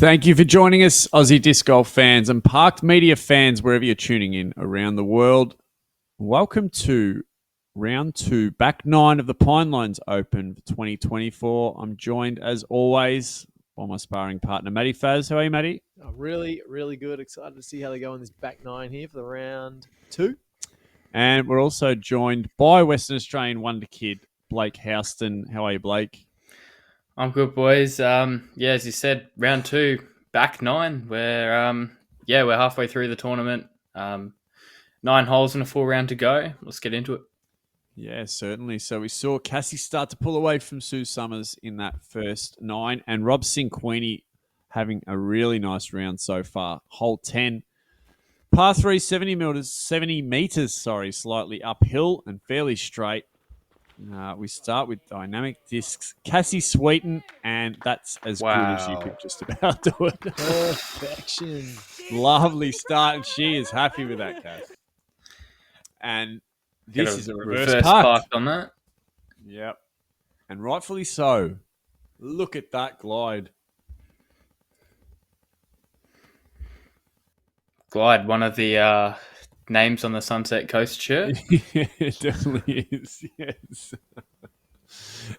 Thank you for joining us, Aussie Disc Golf fans and Parked Media fans, wherever you're tuning in around the world. Welcome to round 2, back 9 of the Pinelines Open for 2024. I'm joined, as always, by my sparring partner, Matty Faz. How are you, Matty? Oh, really, really good. Excited to see how they go in this back 9 here for the round 2. And we're also joined by Western Australian wonder kid, Blake Houston. How are you, Blake? I'm good, boys. As you said, round 2, back 9. We're halfway through the tournament. 9 holes and a full round to go. Let's get into it. Yeah, certainly. So we saw Cassie start to pull away from Sue Summers in that first 9, and Rob Cinquini having a really nice round so far. Hole 10, par 3, 70 meters, slightly uphill and fairly straight. We start with dynamic discs. Cassie Sweeten, and that's as good as you could just about do it. Perfection. Lovely start, and she is happy with that, Cass. And this is a reverse park on that. Yep. And rightfully so. Look at that glide. Glide, one of the names on the Sunset Coast shirt. Yeah, it definitely is, yes.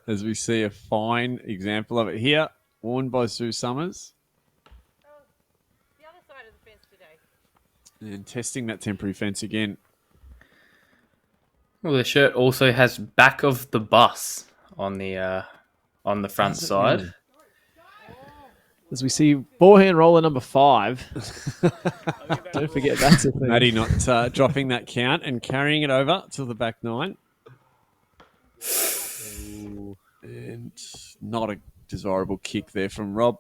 As we see a fine example of it here, worn by Sue Summers. The other side of the fence today. And testing that temporary fence again. Well, the shirt also has back of the bus on the front side. As we see forehand roller number 5. Don't forget that's a thing. Maddie not dropping that count and carrying it over to the back 9. Ooh, and not a desirable kick there from Rob.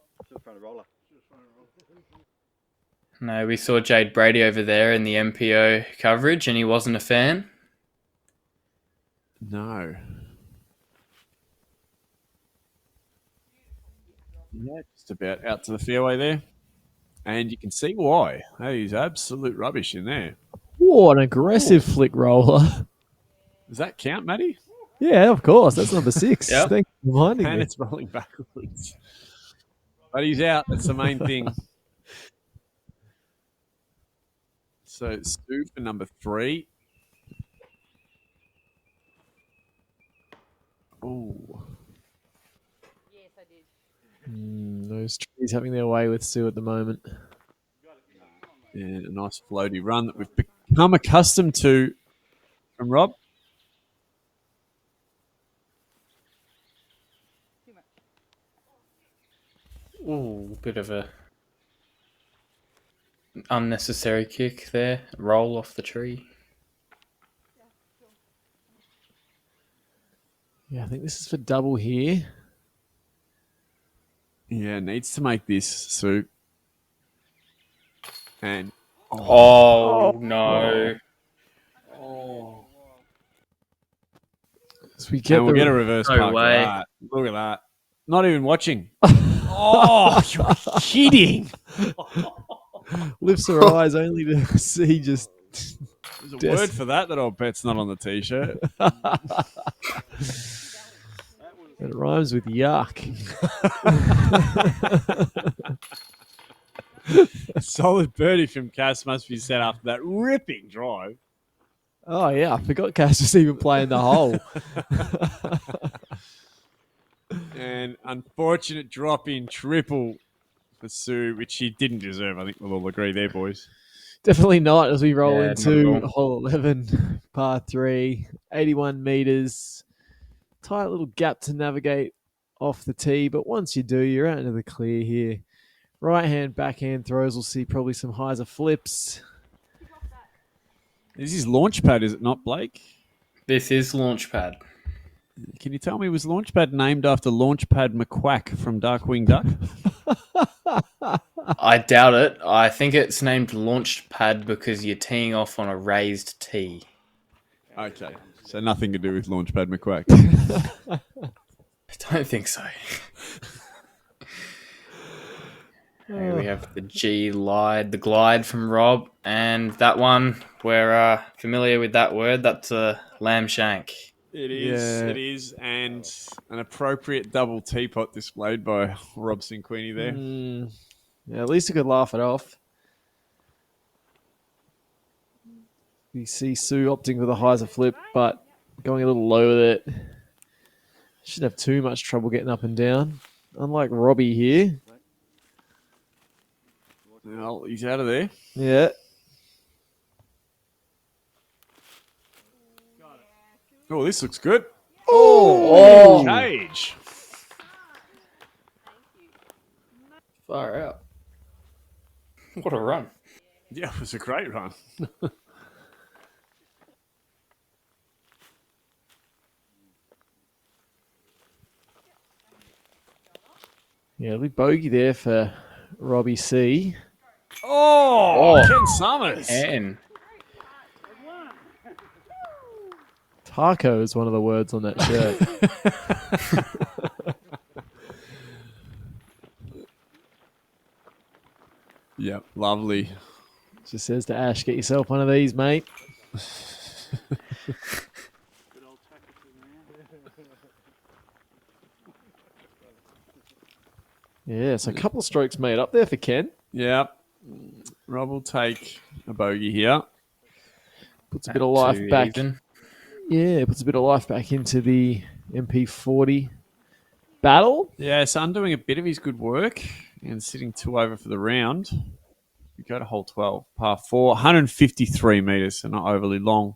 No, we saw Jade Brady over there in the MPO coverage, and he wasn't a fan. No. Yeah, just about out to the fairway there. And you can see why. Hey, he's absolute rubbish in there. Whoa, an aggressive flick roller. Does that count, Matty? Yeah, of course. That's number 6. Yep. Thank you for reminding And me. it's rolling backwards. But he's out. That's the main thing. So it's Sue for number 3. Oh. Yes, I did. Those trees having their way with Sue at the moment. And a nice floaty run that we've become accustomed to from Rob. Ooh, bit of a unnecessary kick there. Roll off the tree. Yeah, I think this is for double here. Yeah, needs to make this, Sue. And No. As we get we'll get a reverse No park of way. that. Look at that. Not even watching. Oh, you're kidding. lifts her eyes only to see just. There's a word for that I'll bet's not on the T-shirt. It rhymes with yuck. A solid birdie from Cass must be set after that ripping drive. Oh, yeah. I forgot Cass was even playing the hole. And unfortunate drop in triple for Sue, which she didn't deserve. I think we'll all agree there, boys. Definitely not as we roll Yeah, into not at all. hole 11, par 3, 81 meters. Tight little gap to navigate off the tee, but once you do, you're out into the clear here. Right hand, backhand throws. We'll see probably some hyzer flips. This is Launchpad, is it not, Blake? This is Launchpad. Can you tell me, was Launchpad named after Launchpad McQuack from Darkwing Duck? I doubt it. I think it's named Launchpad because you're teeing off on a raised tee. Okay, so nothing to do with Launchpad McQuack. I don't think so. Here we have the the glide from Rob, and that one, we're familiar with that word. That's a lamb shank. It is, Yeah. it is, and an appropriate double teapot displayed by Rob Cinquini there. Yeah, at least he could laugh it off. You see Sue opting for the hyzer flip, but going a little low with it. Shouldn't have too much trouble getting up and down. Unlike Robbie here. Well, he's out of there. Yeah. Oh, this looks good. Oh! Cage. Far out. What a run. Yeah, it was a great run. Yeah, big bogey there for Robbie C. Oh, Oh. Ken Summers. And Taco is one of the words on that shirt. Yep, lovely. Just says to Ash, get yourself one of these, mate. Yeah, so a couple of strokes made up there for Ken. Yep. Rob will take a bogey here. Puts a bit of life too back. even. Yeah, puts a bit of life back into the MP40 battle. Yeah, so undoing a bit of his good work and sitting 2 over for the round. We go to hole 12, par 4, 153 metres, so not overly long.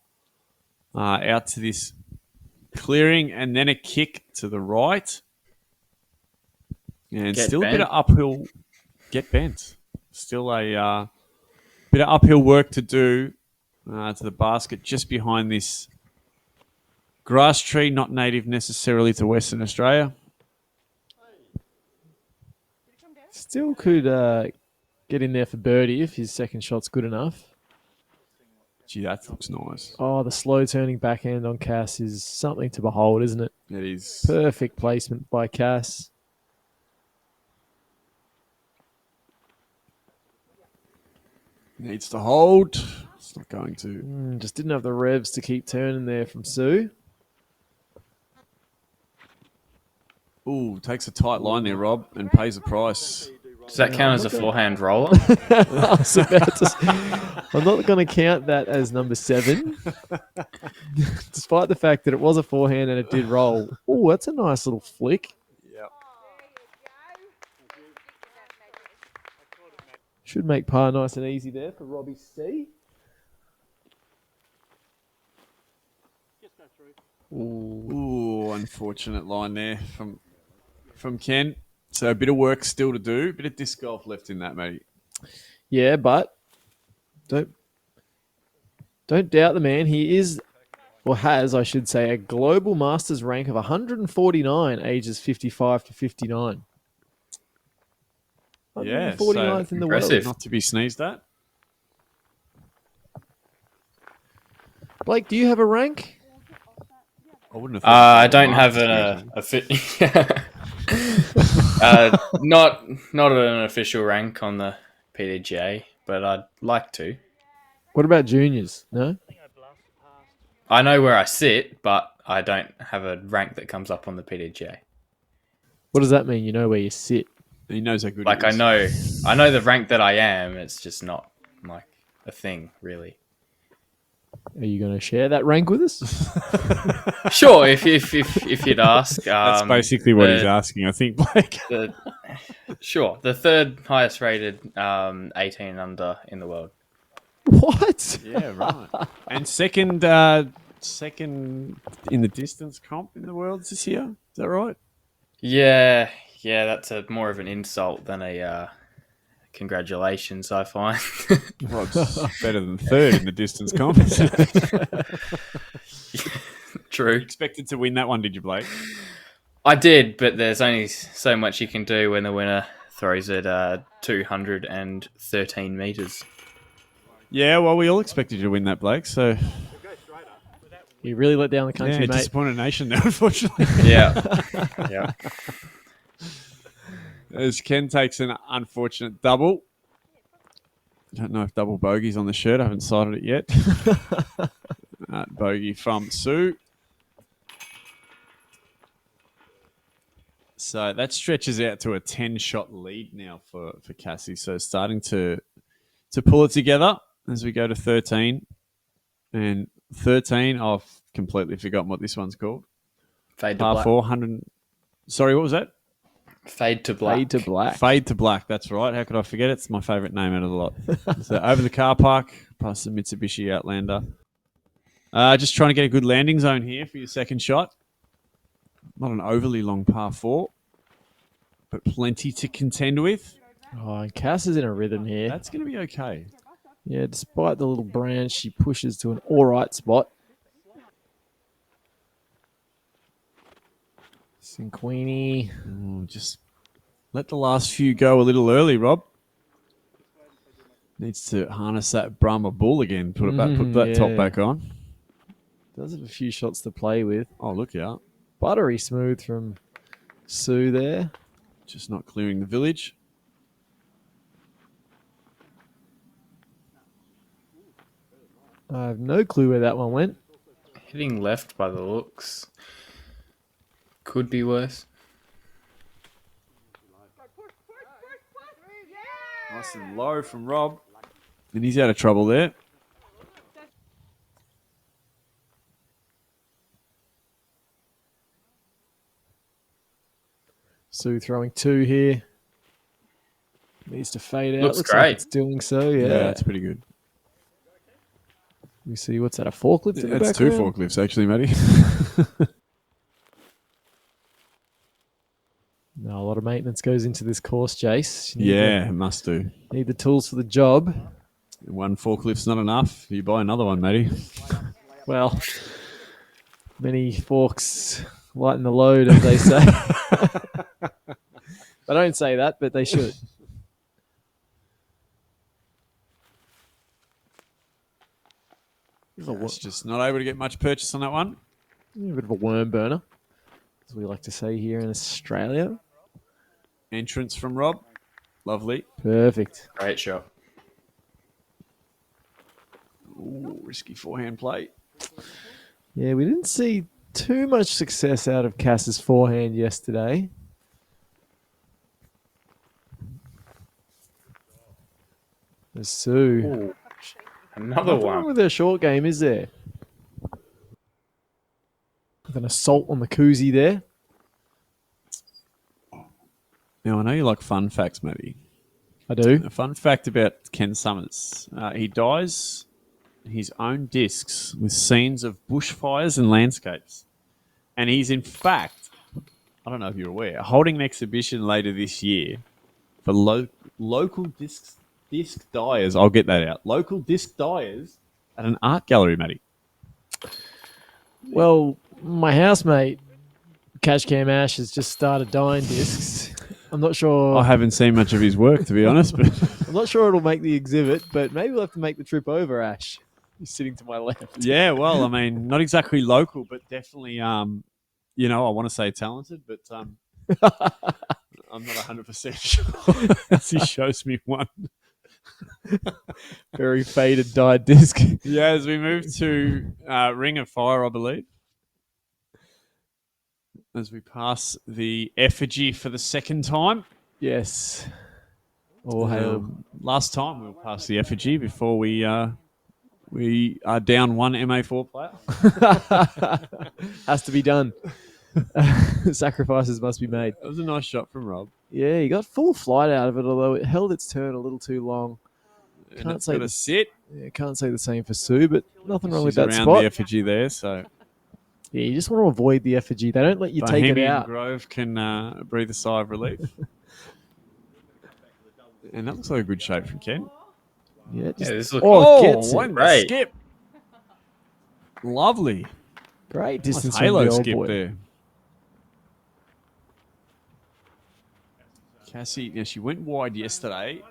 Out to this clearing and then a kick to the right. And Get still bent. a bit of uphill. Get bent. Still a bit of uphill work to do to the basket just behind this grass tree, not native necessarily to Western Australia. Still could get in there for birdie if his second shot's good enough. Gee, that looks nice. Oh, the slow turning backhand on Cass is something to behold, isn't it? It is. Perfect placement by Cass. Needs to hold. It's not going to. Just didn't have the revs to keep turning there from Sue. Ooh, takes a tight line there, Rob, and pays the price. Does that count as a forehand roller? I was about to I'm not going to count that as number 7. Despite the fact that it was a forehand and it did roll. Oh, that's a nice little flick. Yep. Should make par nice and easy there for Robbie C. Ooh, unfortunate line there from Ken. So a bit of work still to do. Bit of disc golf left in that, mate. Yeah, but don't doubt the man. He is, or has, I should say, a global masters rank of 149, ages 55 to 59. Yeah, 149th in the world. impressive. Not to be sneezed at. Blake, do you have a rank? I wouldn't have. I don't have a fit. Not an official rank on the PDGA, but I'd like to. What about juniors? No? I know where I sit, but I don't have a rank that comes up on the PDGA. What does that mean? You know where you sit? He knows how good. Like he is. I know the rank that I am. It's just not like a thing, really. Are you going to share that rank with us? Sure, if you'd ask. That's basically what he's asking, I think, Blake. Sure, the third highest rated 18 under in the world. What? Yeah, right. And second in the distance comp in the world this year. Is that right? Yeah, that's more of an insult than a congratulations, I find. Well, it's better than third in the distance comp. True. Expected to win that one, did you, Blake? I did, but there's only so much you can do when the winner throws it 213 metres. Yeah, well, we all expected you to win that, Blake. So, You really let down the country, yeah, mate. disappointed nation now, unfortunately. Yeah. As Ken takes an unfortunate double. Don't know if double bogey's on the shirt. I haven't sighted it yet. Bogey from Sue. So that stretches out to a 10-shot lead now for Cassie. So starting to pull it together as we go to 13. And 13, I've completely forgotten what this one's called. Fade to Par black. 400. Sorry, what was that? Fade to black. Fade to black. Fade to black. That's right. How could I forget it? It's my favourite name out of the lot. So over the car park, past the Mitsubishi Outlander. Just trying to get a good landing zone here for your second shot. Not an overly long par 4, but plenty to contend with. Oh, and Cass is in a rhythm here. That's going to be okay. Yeah, despite the little branch, she pushes to an all right spot. Cinquini. Just let the last few go a little early, Rob. Needs to harness that Brahma bull again. Put that top back on. Does have a few shots to play with. Oh, look out. Buttery smooth from Sue there. Just not clearing the village. I have no clue where that one went. Hitting left by the looks. Could be worse. Nice and low from Rob. And he's out of trouble there. Sue throwing 2 here. Needs to fade out. Looks Looks great. like it's doing so, yeah. That's pretty good. We see, what's that, a forklift in the That's 2 background? forklifts, actually, Matty. No, a lot of maintenance goes into this course, Jace. You Yeah, must do. need the tools for the job. One forklift's not enough. You buy another one, Matty. Well, many forks lighten the load, as they say. They don't say that, but they should. It's just not able to get much purchase on that one. A bit of a worm burner, as we like to say here in Australia. Entrance from Rob. Lovely. Perfect. Great shot. Ooh, risky forehand play. Yeah, we didn't see too much success out of Cass's forehand yesterday. There's Sue. Ooh, another Nothing wrong one. with her short game, is there? With an assault on the koozie there. Now, I know you like fun facts, Matty. I do. A fun fact about Ken Summers. He dyes his own discs with scenes of bushfires and landscapes. And he's, in fact, I don't know if you're aware, holding an exhibition later this year for local disc dyers. I'll get that out. Local disc dyers at an art gallery, Matty. Well, my housemate, Cash Cam Ash, has just started dyeing discs. I'm not sure. I haven't seen much of his work, to be honest. But I'm not sure it'll make the exhibit, but maybe we'll have to make the trip over, Ash. He's sitting to my left. yeah, well, I mean, not exactly local, but definitely, I want to say talented, but I'm not 100% sure as he shows me one. Very faded dyed disc. Yeah, as we move to Ring of Fire, I believe. As we pass the effigy for the second time. Yes. All hail. Last time we'll pass the effigy before we are down one MA4 player. Has to be done. Sacrifices must be made. That was a nice shot from Rob. Yeah, he got full flight out of it, although it held its turn a little too long. And Can't it's say got to the- sit. Yeah, can't say the same for Sue, but nothing wrong with She's that around spot. the effigy there, so Yeah, you just want to avoid the effigy. They don't let you take it Bohemian out. Grove can breathe a sigh of relief. And that looks like a good shape from Ken. Yeah, just, this looks gets it. one Great. skip. Lovely. Great Nice distance from halo the old skip boy. there. Cassie, now she went wide yesterday.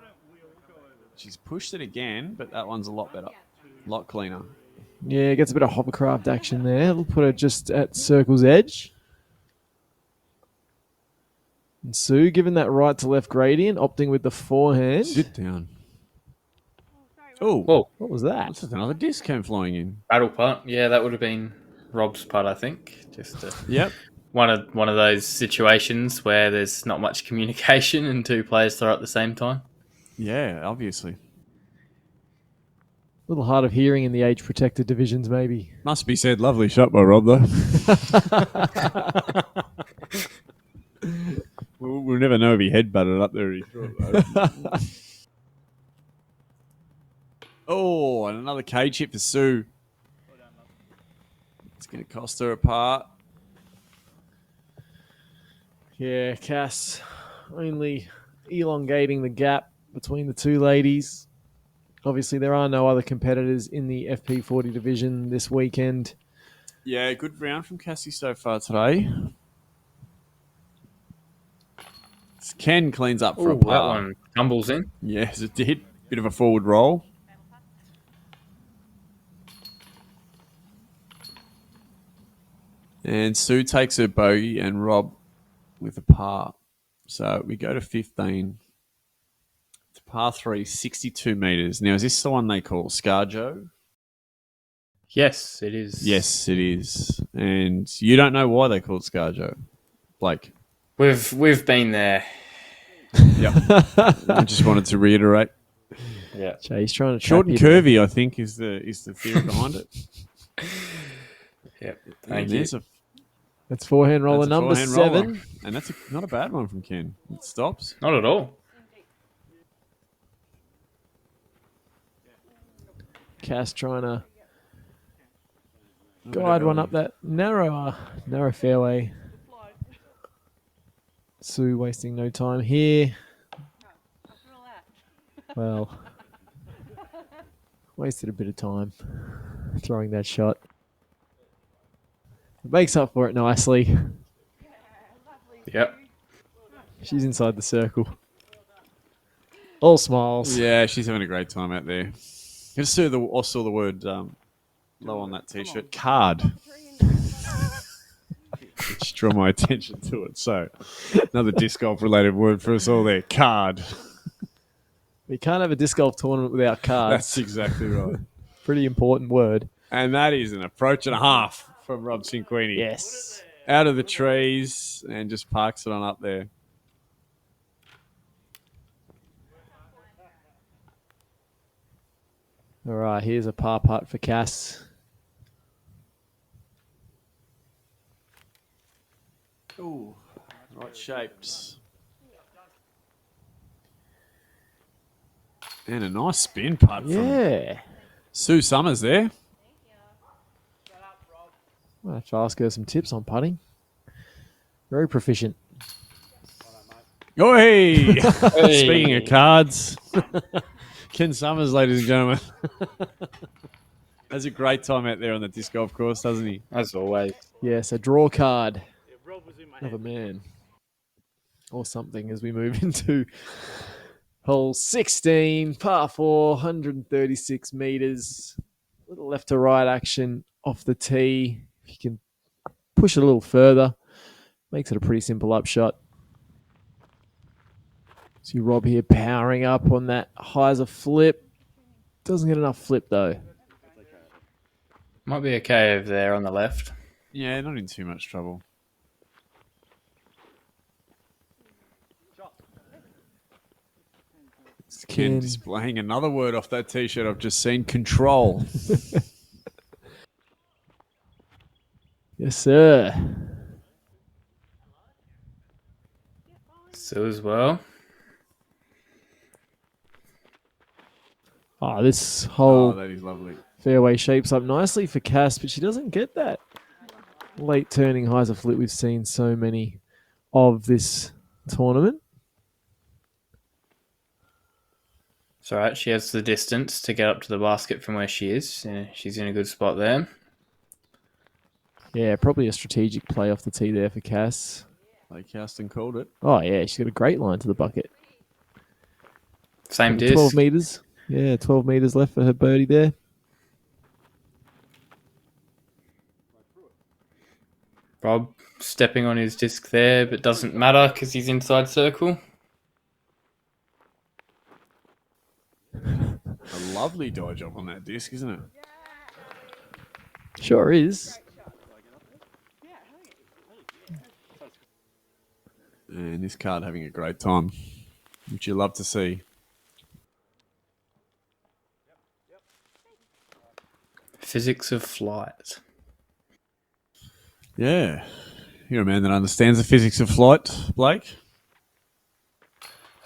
She's pushed it again, but that one's a lot better. A lot cleaner. Yeah, gets a bit of hovercraft action there. It'll put her just at circle's edge. And Sue, given that right to left gradient, opting with the forehand. Sit down. Oh, Whoa, What was that? that's another disc came flying in. battle putt. Yeah, that would have been Rob's putt, I think. Just to Yep. one of those situations where there's not much communication and two players throw at the same time. Yeah, obviously. A little hard of hearing in the age-protected divisions, maybe. Must be said, lovely shot by Rob, though. We'll never know if he headbutted up there. Or he threw it, though. Oh, and another cage hit for Sue. It's going to cost her a part. Yeah, Cass only elongating the gap between the two ladies. Obviously, there are no other competitors in the FP40 division this weekend. Yeah, good round from Cassie so far today. Ken cleans up for a Ooh, that par. one tumbles in. Yes, it did. Bit of a forward roll. And Sue takes her bogey and Rob with a par. So we go to 15. It's par 3, 62 metres. Now, is this the one they call Scarjo? Yes, it is. Yes, it is. And you don't know why they call it Scarjo, Blake. We've been there. Yep. I just wanted to reiterate. Yeah. Jay's trying to Short and trap you curvy, I think, is the theory behind it. Yep. And Thank you. there's a That's forehand roller That's a number forehand 7. roller. And that's not a bad one from Ken. It stops. Not at all. Cass trying to guide one up that narrow fairway. Sue wasting no time here. Well, wasted a bit of time throwing that shot. Makes up for it nicely. Yep. She's inside the circle. All smiles. Yeah, she's having a great time out there. I saw the word low on that t-shirt. Card. Which drew my attention to it. So, another disc golf related word for us all there. Card. We can't have a disc golf tournament without cards. That's exactly right. Pretty important word. And that is an approach and a half from Rob Cinquini. Yes. Out of the trees and just parks it on up there. All right, here's a par putt for Cass. Ooh, right shapes. And a nice spin putt from Yeah. Sue Summers there. I'll have to ask her some tips on putting. Very proficient. Oh, hey! Hey. Speaking of cards, Ken Summers, ladies and gentlemen, has a great time out there on the disc golf course, doesn't he? As always. Yes, a draw card of a man. Or something as we move into hole 16, par 4, 136 metres. Little left to right action off the tee. If you can push it a little further, makes it a pretty simple upshot. See Rob here powering up on that hyzer flip. Doesn't get enough flip though. Might be okay over there on the left. Yeah, not in too much trouble. It's Ken Ken. displaying another word off that t-shirt I've just seen. Control. Yes, sir. Sue as well. Oh, this Oh, whole that is lovely. fairway shapes up nicely for Cass, but she doesn't get that late turning hyzer flip we've seen so many of this tournament. It's all right. She has the distance to get up to the basket from where she is. She's in a good spot there. Yeah, probably a strategic play off the tee there for Cass. Like Houston called it. Oh, yeah, she's got a great line to the bucket. Same 12 disc. metres. Yeah, 12 metres left for her birdie there. Rob stepping on his disc there, but doesn't matter because he's inside circle. A lovely dye job on that disc, isn't it? Sure is. And this card having a great time, which you love to see. Physics of flight. Yeah. You're a man that understands the physics of flight, Blake.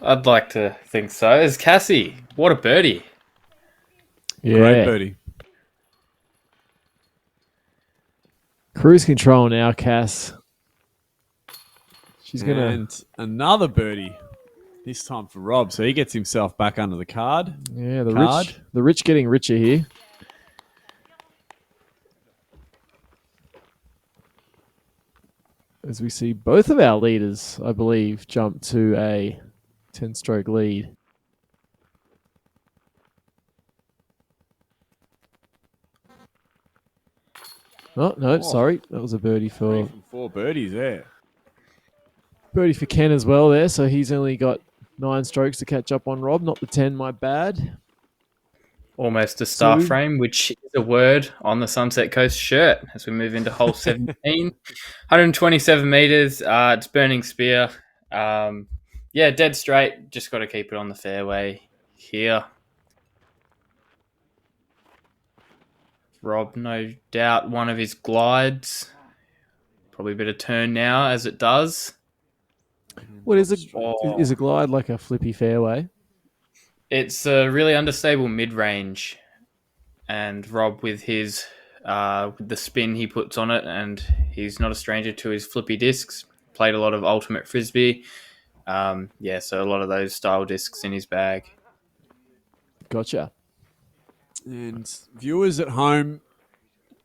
I'd like to think so. It's Cassie. What a birdie. Yeah. Great birdie. Cruise control now, Cass. She's gonna. And another birdie. This time for Rob, so he gets himself back under the card. Yeah, Card. the rich getting richer here. As we see both of our leaders, I believe, jump to a 10-stroke lead. Oh, no, sorry. That was a birdie for 4 birdies there. Ken as well there. So he's only got 9 strokes to catch up on Rob, not the 10, my bad. Almost a star So- frame, which is a word on the Sunset Coast shirt as we move into hole 17. 127 meters. It's Burning Spear. Yeah, dead straight. Just got to keep it on the fairway here. Rob, no doubt, one of his glides. Probably a bit of turn now as it does. What is Oh. Is a glide like a flippy fairway? It's a really understable mid-range, and Rob with his with the spin he puts on it, and he's not a stranger to his flippy discs. Played a lot of ultimate frisbee, yeah, so a lot of those style discs in his bag. Gotcha. And viewers at home,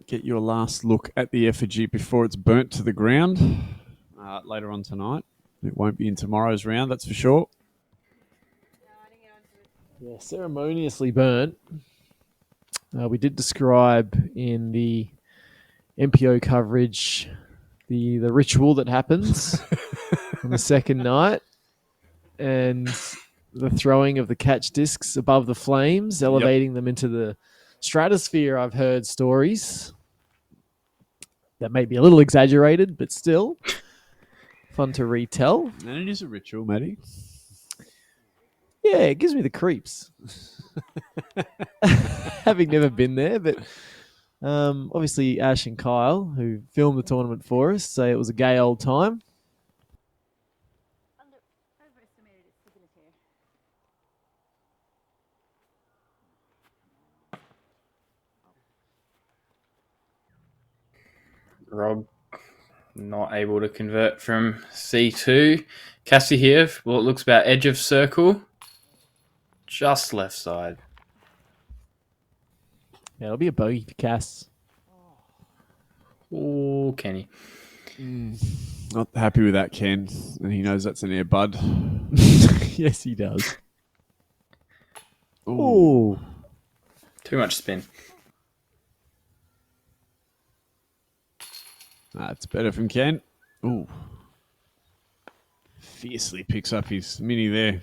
get your last look at the effigy before it's burnt to the ground later on tonight. It won't be in tomorrow's round, that's for sure. Yeah, ceremoniously burnt. We did describe in the MPO coverage the ritual that happens on the second night, and the throwing of the catch discs above the flames, elevating them into the stratosphere. I've heard stories that may be a little exaggerated, but still fun to retell. And it is a ritual, Matty. Yeah, it gives me the creeps. Having never been there, but obviously Ash and Kyle, who filmed the tournament for us, say it was a gay old time. Overestimated its stability. Rob not able to convert from C2. Cassie here, well, it looks about edge of circle. Just left side. Yeah, it'll be a bogey for Cass. Oh, Kenny. Not happy with that, Ken. And he knows that's an air bud. Yes, he does. Ooh. Ooh. Too much spin. That's better from Ken. Ooh. Fiercely picks up his mini there.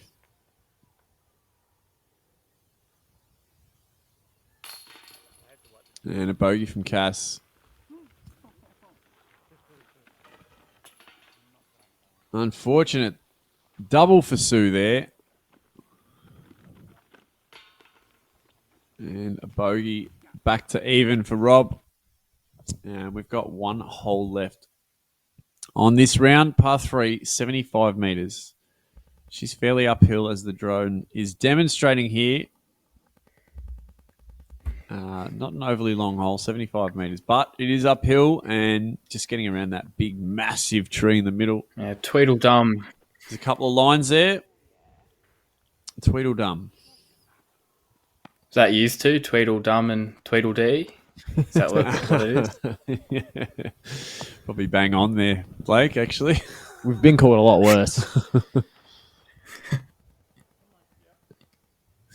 And a bogey from Cass. Unfortunate double for Sue there. And a bogey back to even for Rob. And we've got one hole left on this round. Par 3, 75 metres. She's fairly uphill as the drone is demonstrating here. Not an overly long hole, 75 metres, but it is uphill and just getting around that big, massive tree in the middle. Yeah, Tweedledum. There's a couple of lines there. Tweedledum. Is that used to? Tweedledum and Tweedledee? Is that what it is? Yeah. Probably bang on there, Blake, actually. We've been caught a lot worse.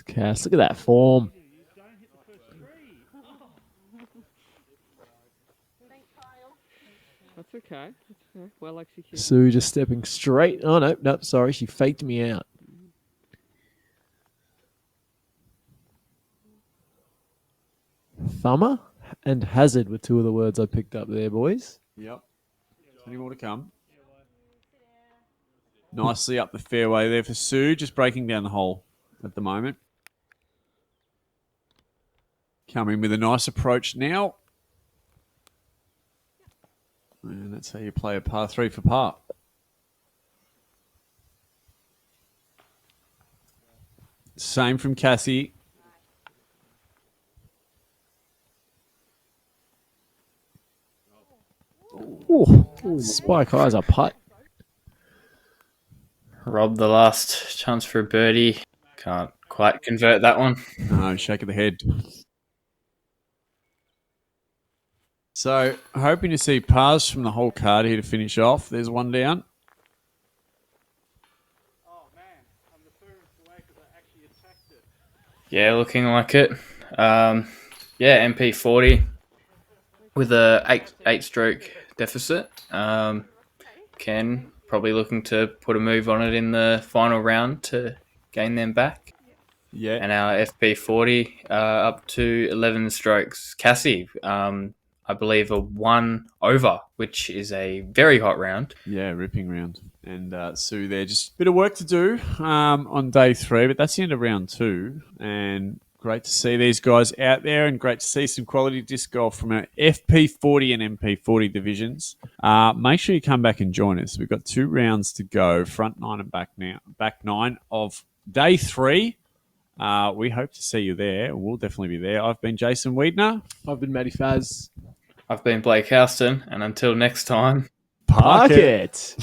Cass, look at that form. That's okay. That's okay. Well executed. Sue just stepping straight. Oh, no, sorry. She faked me out. Thumber and hazard were two of the words I picked up there, boys. Yep. Any more to come? Nicely up the fairway there for Sue, just breaking down the hole at the moment. Coming with a nice approach now. And that's how you play a par 3 for par. Same from Cassie. Spike eyes a putt. Rob, the last chance for a birdie. Can't quite convert that one. No, shake of the head. So, hoping to see pars from the whole card here to finish off. There's one down. Yeah, looking like it. MP40 with a eight stroke deficit. Ken probably looking to put a move on it in the final round to gain them back. Yeah. And our FP40 up to 11 strokes. Cassie, I believe a 1 over, which is a very hot round. Yeah, ripping round. And Sue there, just a bit of work to do on day 3, but that's the end of round 2. And great to see these guys out there and great to see some quality disc golf from our FP40 and MP40 divisions. Make sure you come back and join us. We've got 2 rounds to go, front 9 and back 9 of day 3. We hope to see you there. We'll definitely be there. I've been Jason Wiedner. I've been Matty Faz. I've been Blake Houston, and until next time, Park it.